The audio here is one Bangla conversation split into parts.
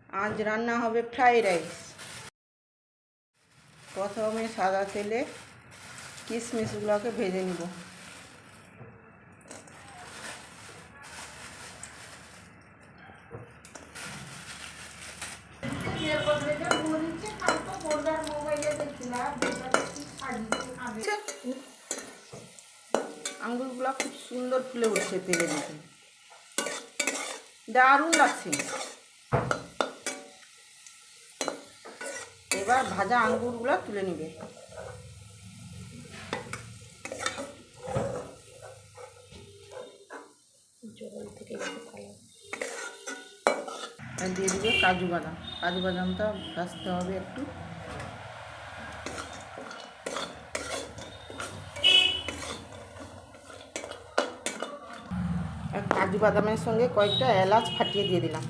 আজ রান্না হবে ফ্রাইড রাইস। প্রথমে সাদা তেলে কিশমিশগুলোকে ভেজে নিব। আঙ্গুরগুলো খুব সুন্দর ফুলে উঠছে তেলে দিতে, দারুণ লাগছে। এবার ভাজা আঙ্গুরগুলো তুলে নিবে। দিয়ে দিবে কাজু বাদাম। কাজু বাদামটা ভাজতে হবে একটু। কাজু বাদামের সঙ্গে কয়েকটা এলাচ ফাটিয়ে দিয়ে দিলাম।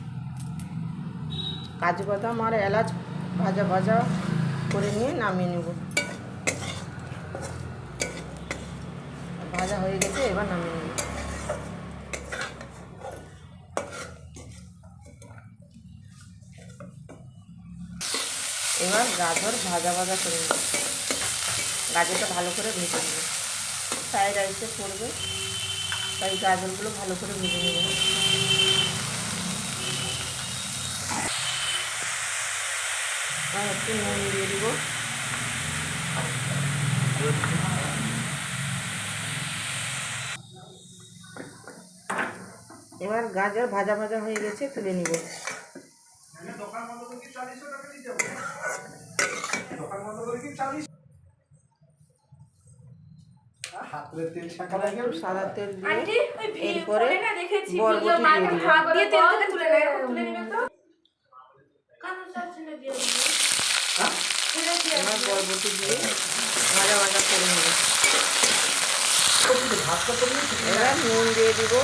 কাজু বাদাম আর এলাচ ভাজা ভাজা করে নিয়ে নামিয়ে নেব। ভাজা হয়ে গেছে, এবার নামিয়ে নেব। এবার গাজর ভাজা ভাজা করে নেব। গাজরটা ভালো করে ভেজে নেব। ফ্রাইড রাইসে পড়বে, তাই গাজরগুলো ভালো করে ভেজে নেব। আর একটু নুন দিয়ে দিব। এবার গাজর ভাজা ভাজা হয়ে গেছে, তুলে নিব। সাদা তেল দিয়ে এরপরে বরবটি বরবটি দিয়ে ভাজা ভাজা করে নেব। এবার নুন দিয়ে দিব।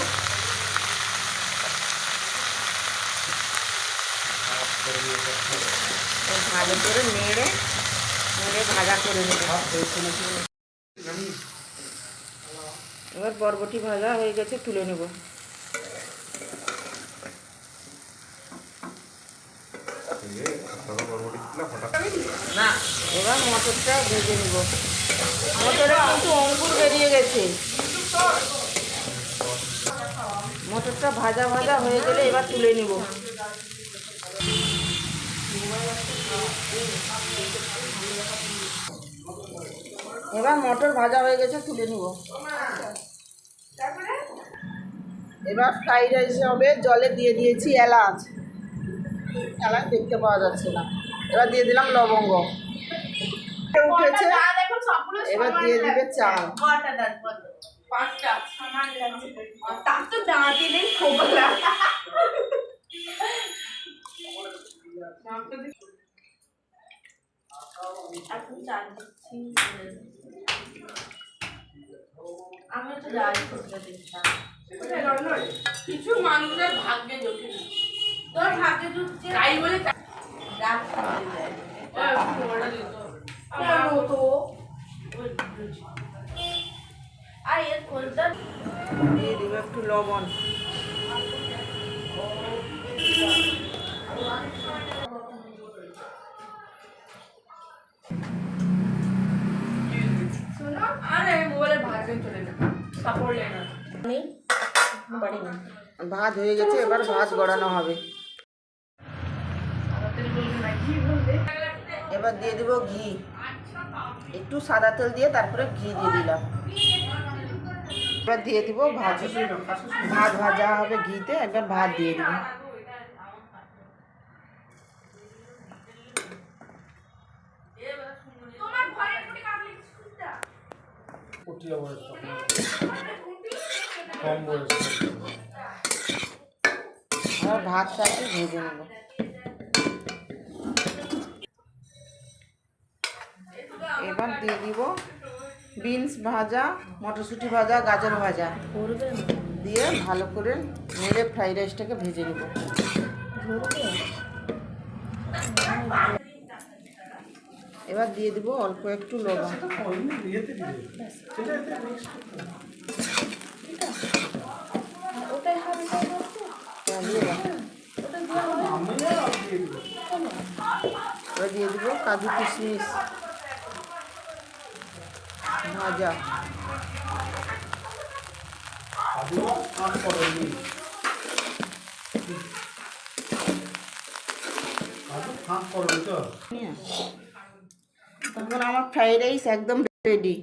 ভালো করে নেড়ে ভাজা করে নেব। এবার বরবটি ভাজা হয়ে গেছে, তুলে নেব। এবার মটরটা ভেজে নেব। মটরে কিন্তু অঙ্কুর বেরিয়ে গেছে। মটরটা ভাজা ভাজা হয়ে গেলে এবার তুলে নেব। এবার মটর ভাজা হয়ে গেছে, তুলে নিব। এবার ফ্রাইড রাইস হবে। জলে দিয়ে দিয়েছি এলাচ। এলাচ দেখতে পাওয়া যাচ্ছে না। এবার দিয়ে দিলাম লবঙ্গ। উঠেছে, এবার দিয়ে দিবে চাল। আমি তো যাই করতে দিতাম। কিছু মানুষের ভাগ্যে জোটে না। তোর ভাগ্যে জুটছে তাই বলে রাত খাওয়া যায়। আর এর কোনটা দিয়ে দিব একটু লবণ। ভাত হয়ে গেছে, এবার ভাত গড়ানো হবে। এবার দিয়ে দিব ঘি। একটু সাদা তেল দিয়ে তারপরে ঘি দিয়ে দিলাম। এবার দিয়ে দিব ভাত ভাজা হবে ঘিতে। একবার ভাত দিয়ে দিব। ভাতটাকে ভেজে নেব। এবার দিয়ে দিব বিনস ভাজা, মটরশুঁটি ভাজা, গাজর ভাজা দিয়ে ভালো করে নেড়ে ফ্রাইড রাইসটাকে ভেজে নেব। এবার দিয়ে দিব অল্প একটু লবণ। এবার দিয়ে দেবো কাজু কিশমিশ ভাজা। তখন আমার ফ্রাইড রাইস একদম রেডি।